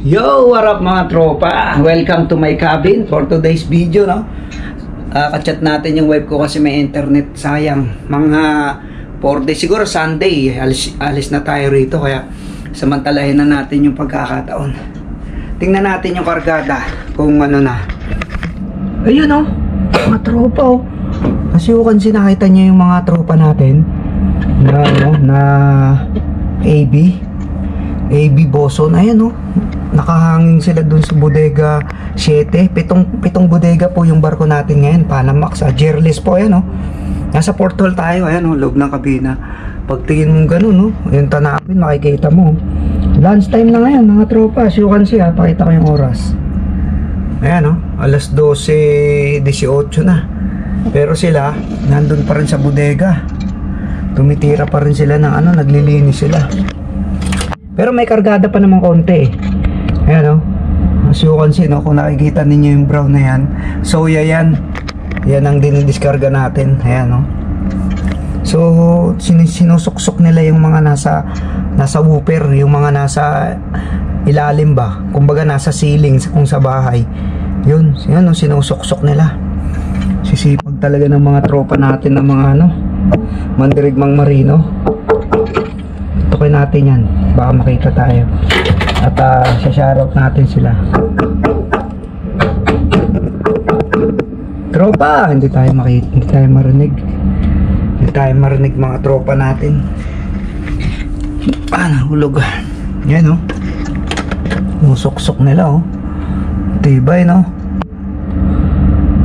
Yo, what up mga tropa? Welcome to my cabin for today's video, no? Kachat natin yung wife ko kasi may internet, sayang. Mga 4 days, siguro Sunday, alis na tayo rito, kaya samantalahin na natin yung pagkakataon. Tingnan natin yung kargada, kung ano na. Ayun, no? Mga tropa, oh. Kasi kung sinakita niya yung mga tropa natin na, ano, na AB Boson, ayan, no? Nakahanging sila dun sa bodega 7. Pitong bodega po yung barko natin ngayon, Panamax, Jerlis po, ayan, no? Nasa portal tayo, ayan, no? Loob ng kabina. Pagtingin mo ganun, no? Yung tanapin, makikita mo. Lunch time na ngayon, mga tropa. As you can see, ha? Pakita ko yung oras. Ayan, no? Alas 12:18 na. Pero sila, nandun pa rin sa bodega. Tumitira pa rin sila ng ano, naglilinis sila. Pero may kargada pa naman konti, eh. Ayan, o. As you can see, no, kung nakikita ninyo yung brown na yan, soya yan. Yan ang dinidiskarga natin. Ayan, no. So, sinusuksok nila yung mga nasa wooper, yung mga nasa ilalim ba. Kumbaga nasa ceiling kung sa bahay. Yun, no, sinusuksok nila. Sisipag talaga ng mga tropa natin ng mga ano, mandirigmang marino. Tukoy natin yan, baka makita tayo. At shoutout natin sila. Tropa, hindi tayo makita, hindi tayo marinig mga tropa natin. Nahulog. Yan, oh. Musuksok nila, oh. Tibay, no?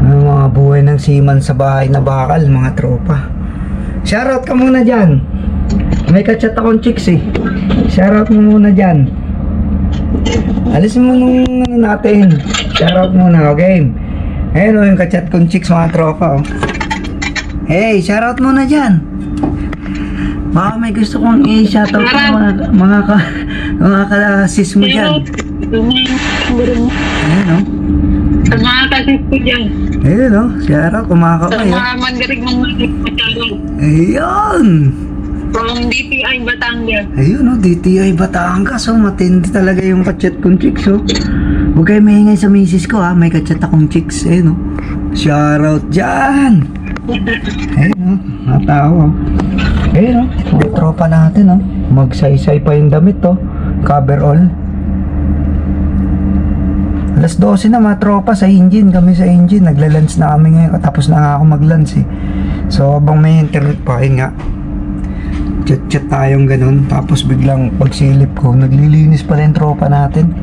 Mga buhay ng seaman sa bahay na bakal, mga tropa. Shoutout ka muna dyan. May kachat akong chicks, eh. Shoutout mo muna dyan. Alisin mo nung ano natin. Shoutout muna, okay? Ayun, oh, yung kachat kong chicks, mga tropa, oh. Hey, shoutout muna dyan. Baka may gusto kong i-shoutout mga ka-sis mo dyan. Ayun, oh. Sa mga kasis ko dyan. Ayun, oh. Shoutout, kumakapay, sa mga mandarig mong ayun. From DTI Batangas. Ayun, oh, DTI Batangas, oh. Matindi talaga yung kachat kong chicks, oh. Huwag kayo maingay sa misis ko, ha. May kachat akong chicks, ayun, oh. Shoutout dyan. Ayun, oh. Natawa. Ayun, oh. May tropa natin, oh. Magsaysay pa yung damit, oh. Cover all. Alas 12 na, mga tropa, sa engine. Kami sa engine. Nagla-lunch na kami ngayon. Tapos na nga ako mag-lunch, eh. So, habang may internet pa, ayun nga. Chat-chat tayong ganun. Tapos biglang pagsilip ko, naglilinis pala yung tropa natin.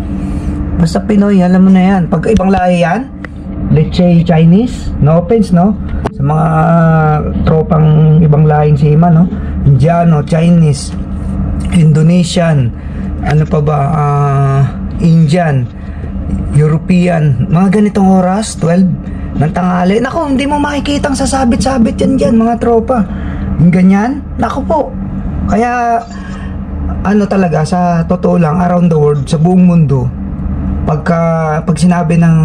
Basta Pinoy, alam mo na yan. Pag ibang lahi yan, let's say Chinese, no offense, no? Sa mga tropang ibang lahing seaman, no? Indiano, Chinese, Indonesian, ano pa ba, Indian, European, mga ganitong oras, 12 ng tanghali. Naku, hindi mo makikitang sasabit-sabit yan dyan, mga tropa. Yung ganyan, naku po. Kaya, ano talaga, sa totoo lang, around the world, sa buong mundo, pag sinabi ng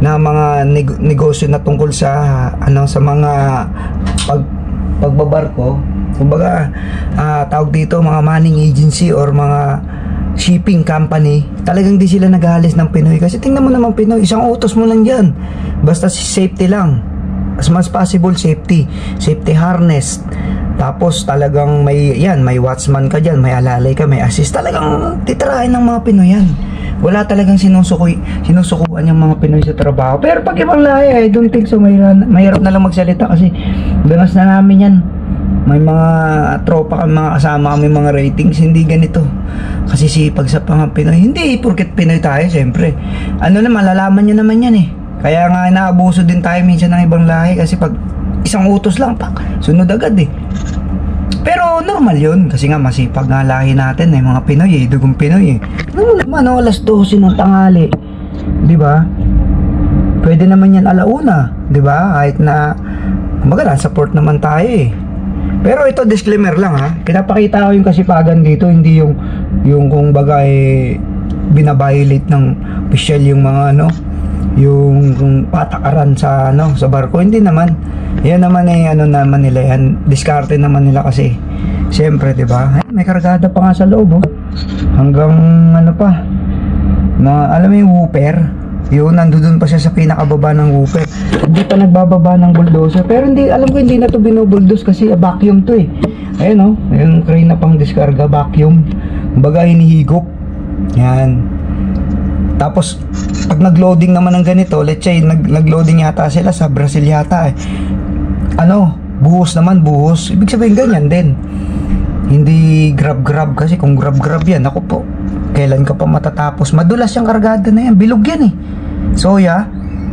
mga negosyo na tungkol sa ano, sa mga pagbabarko, kumbaga tawag dito mga manning agency or mga shipping company, talagang di sila naghahalis ng Pinoy. Kasi tingnan mo naman Pinoy, isang utos mo lang dyan, basta safety lang, as much possible safety harness. Tapos talagang may watchman ka dyan, may alalay ka, may assist. Talagang titirahin ng mga Pinoy yan. Wala talagang sinusukuan yung mga Pinoy sa trabaho. Pero pag ibang lahi, I don't think so. Mahirap na lang magsalita kasi danas na namin yan. May mga tropa kami, mga kasama kami, mga ratings, hindi ganito. Kasi sipag sa mga Pinoy. Hindi, porket Pinoy tayo, siyempre. Ano naman, malalaman nyo naman yan, eh. Kaya nga naabuso din tayo minsan ng ibang lahi kasi pag isang utos lang, sunod agad, eh. Pero normal yun kasi nga masipag nga lahi natin, eh, mga Pinoy, eh, dugong Pinoy, eh. Ano naman, oh, alas 12 ng tanghali, di ba? Pwede naman yan alauna, di ba? Kahit na kumbaga nasa port naman tayo, eh. Pero ito disclaimer lang, ha. Pinapakita ko yung kasipagan dito, hindi yung kung baga, eh, binabiolate ng official yung mga ano, yung patakaran sa ano, sa barko. Hindi naman. Yan naman eh, ano naman nila yan, diskarte naman nila kasi siyempre, 'di ba? May kargada pa nga sa loob, oh. Hanggang ano pa, Na, alam mo yung whooper? Yun, nandun pa siya sa pinakababa ng whooper. Hindi pa nagbababa ng bulldozer. Pero hindi, alam ko hindi na to binubulldoze kasi vacuum to eh. Ayun o, yung crane na pang diskarga, vacuum. Kumbaga hinihigop. Yan. Tapos, pag nag-loading naman ng ganito, let's say, nag-loading yata sila sa Brazil yata eh. Ano, buhos naman, buhos. Ibig sabihin ganyan din. Hindi grab-grab kasi kung grab-grab yan, ako po, kailan ka pa matatapos? Madulas yung kargada na yan, bilog yan eh. So yeah,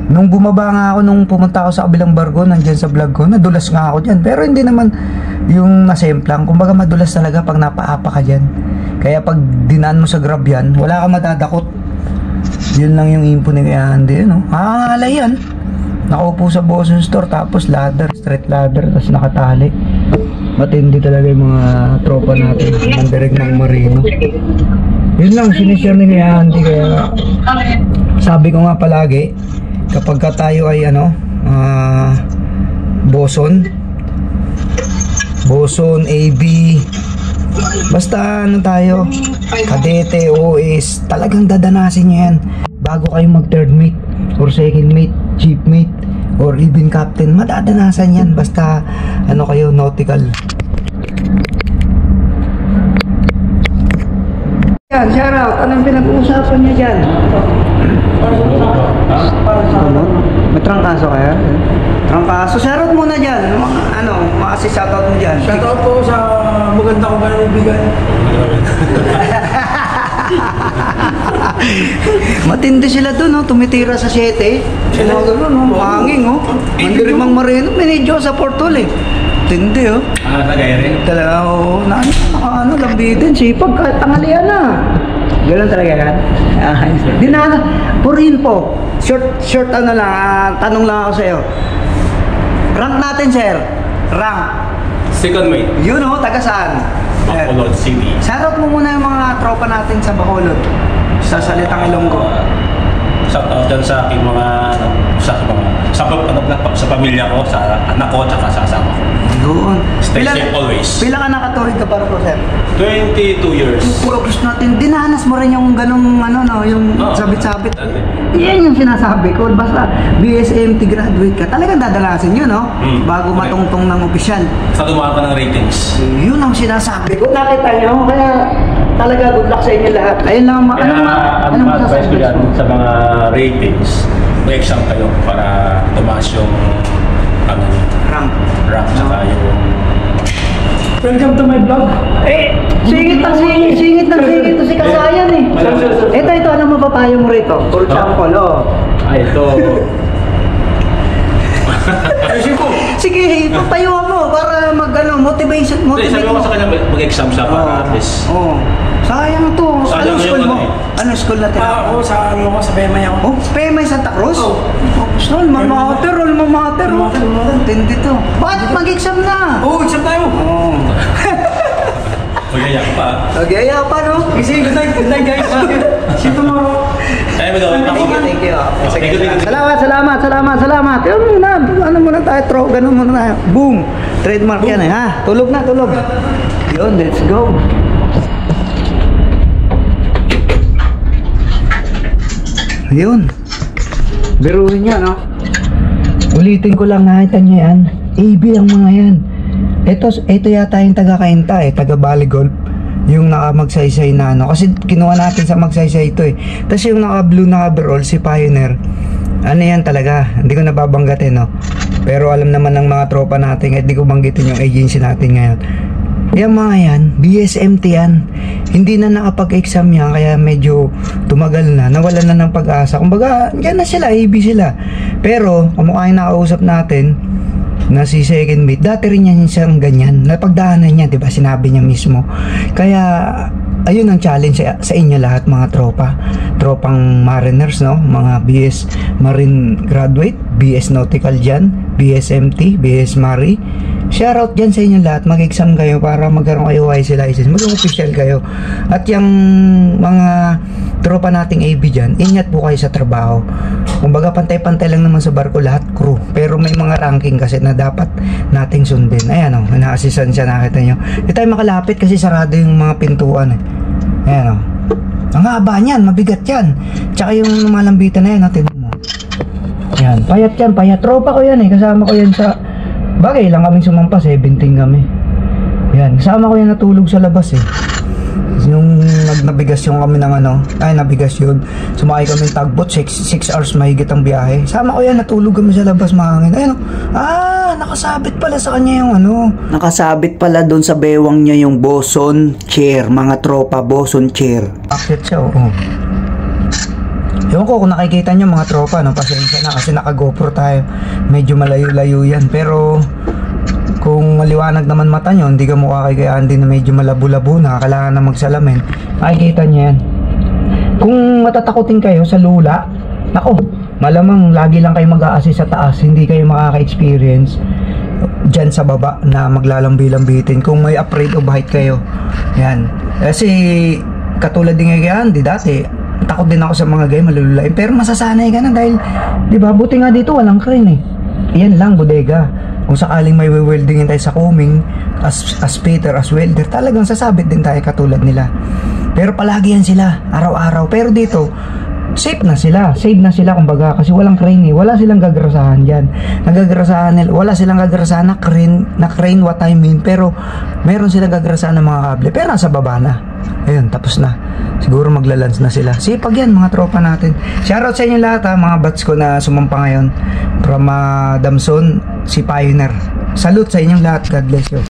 nung bumaba nga ako, nung pumunta ako sa kabilang barko, nandyan sa vlog ko, nadulas nga ako dyan. Pero hindi naman yung nasemplang, kumbaga madulas talaga pag napaapa ka dyan. Kaya pag dinaan mo sa grab yan, wala ka madadakot. Yun lang yung info ni Andy, no? Alay yan. Nakaupo sa Boson Store, tapos ladder, straight ladder, tapos nakatali. Matindi talaga yung mga tropa natin, mandirek ng Marino. Yun lang, sinishare ni Andy, kaya sabi ko nga palagi, kapag ka tayo ay Boson, AB, basta ano tayo, kadete, OS, talagang dadanasin nyo yan bago kayo mag third mate or second mate, chief mate or even captain, madadanasan yan basta ano kayo, nautical. Yan, shout out, anong pinag-uusapan nyo dyan? May trangkaso kaya? Trangkaso, shout out muna dyan, makasi shout out mo dyan. Shout out po sa maganda kong kaibigan. Matindi sila doon, tumitira sa 7. Mga gano'n, mahanging, Mandirig mang Marino, minidyo sa Portol eh. Tindi, Tagay rin. Talaga, lambitin, sipag, kahit tanghalian na. Gano'n talaga yan? Di na, purin po. Short lang, tanong lang ako sa'yo. Rank natin, sir. Rank. Second mate. Yun, taga saan? Bacolod City. Shoutout mo muna yung mga tropa natin sa Bacolod. Sa salitang Ilonggo. Shout out dyan sa aking mga sa pamilya ko, sa anak ko, at sa asawa ko. Doon. Stay safe always. Pila ka nakaturig ka para po, sir? 22 years. Yung progress natin, dinanas mo rin yung ganong yung sabit-sabit. Yan yung sinasabi ko. Basta BSMT graduate ka, talagang dadalasin yun, bago matungtong ng opisyal. Sa dumaan ka ng ratings. Yun ang sinasabi ko. Nakita nyo, kaya talaga good luck sa inyo lahat. Ayun lang, Ano advice ko dyan sa mga ratings, may exam kayo para tumaas yung rank saka yung Welcome to my vlog. Singit to si Kasayan eh. Ito, ano mapapayo mo rito? For example, ito. Sige, papayo mo para motivation Sabi ko sa kanya mag-exam siya para at least. Sayang to. Anong school mo? Anong school na tinatawag? Ako sa PMI ako. PMI Santa Cruz? Alma mater. Tindi to. Bakit mag-exam na? Exam tayo. Magyaya ka pa. Nagyaya pa, no? Kasi good night guys. See you tomorrow. Thank you. Salamat. Ano muna tayo, ganun muna tayo. Boom! Trademark yan eh, ha? Tulog na. Yun, let's go. Yun. Biruin niya, no? Ulitin ko lang, nakita niyo yan. AB ang mga yan. Ito yata yung taga-Kainta taga Bali Golf. Yung naka-magsaysay na kasi kinuha natin sa magsaysay ito eh. Tapos yung naka-blue naka-overall si Pioneer. Ano yan talaga, hindi ko nababanggatin, Pero alam naman ng mga tropa natin, hindi ko banggitin yung agency natin ngayon. Yan mga yan, BSMT yan. Hindi na nakapag-exam yan, kaya medyo tumagal na, nawalan na ng pag-asa. Kumbaga, yan na sila, AB sila. Pero, kamukha yung nakausap natin, na si second mate, dati rin yan siyang ganyan, napagdaanan niya, diba, sinabi niya mismo. Kaya ayun ang challenge sa inyo lahat, mga tropang mariners, mga BS Marine graduate, BS Nautical dyan, BSMT, BS Mari. Shoutout dyan sa inyo lahat, mag-exam kayo para magkaroon kayo YC license, mag-official kayo. At yung mga tropa nating AB dyan, ingat po kayo sa trabaho. Kumbaga pantay-pantay lang naman sa barko lahat crew, pero may mga ranking kasi na dapat nating sundin. Ayan na-assistan siya, nakita nyo. Hindi tayo makalapit kasi sarado yung mga pintuan Ayan Ang haba niyan, mabigat yan. Tsaka yung lumalambitan na yan, natin mo. Yan, payat yan, payat. Tropa ko yan eh, kasama ko yan sa... Bagay lang kaming sumampa, 17 kami. Yan, kasama ko yan natulog sa labas eh. Yung nabigasyon kami ng nabigasyon. Sumakay kami ng tagbot, 6 hours mahigit ang biyahe. Sama ko yan, natulog kami sa labas, mahangin. Ayun, nakasabit pala sa kanya yung Nakasabit pala doon sa bewang niya yung boson chair, mga tropa, boson chair. Akit siya, oo. Ewan ko kung nakikita nyo mga tropa, pasensya na kasi naka-GoPro tayo. Medyo malayo-layo yan, pero kung maliwanag naman mata nyo, hindi ka mukha kay Andy na medyo malabo-labo na, kailangan na magsalamin, makikita nyo yan. Kung matatakotin kayo sa lula, nako, malamang lagi lang kayo mag-a-assist sa taas, hindi kayo makaka-experience dyan sa baba na maglalambi-lambitin kung may afraid of height kayo. Yan, kasi katulad din kay Andy dati, takot din ako sa mga gay malululain, pero masasanay ka na dahil, di ba, buti nga dito walang crane eh. Yan lang, bodega. Kung sakaling may weldingin tayo sa coaming, as fitter, as welder, talagang sasabit din tayo katulad nila. Pero palagi yan sila, araw-araw. Pero dito, safe na sila kumbaga, kasi walang crane eh. Wala silang gagrasahan dyan. Wala silang gagrasahan na crane, what I mean. Pero meron silang gagrasahan ng mga kable. Pero nasa baba na. Ayun, tapos na. Siguro maglalans na sila. Sipag yan, mga tropa natin. Shoutout sa inyo lahat mga bats ko na sumampa ngayon. From Damson, si Pioneer. Salute sa inyong lahat. God bless you.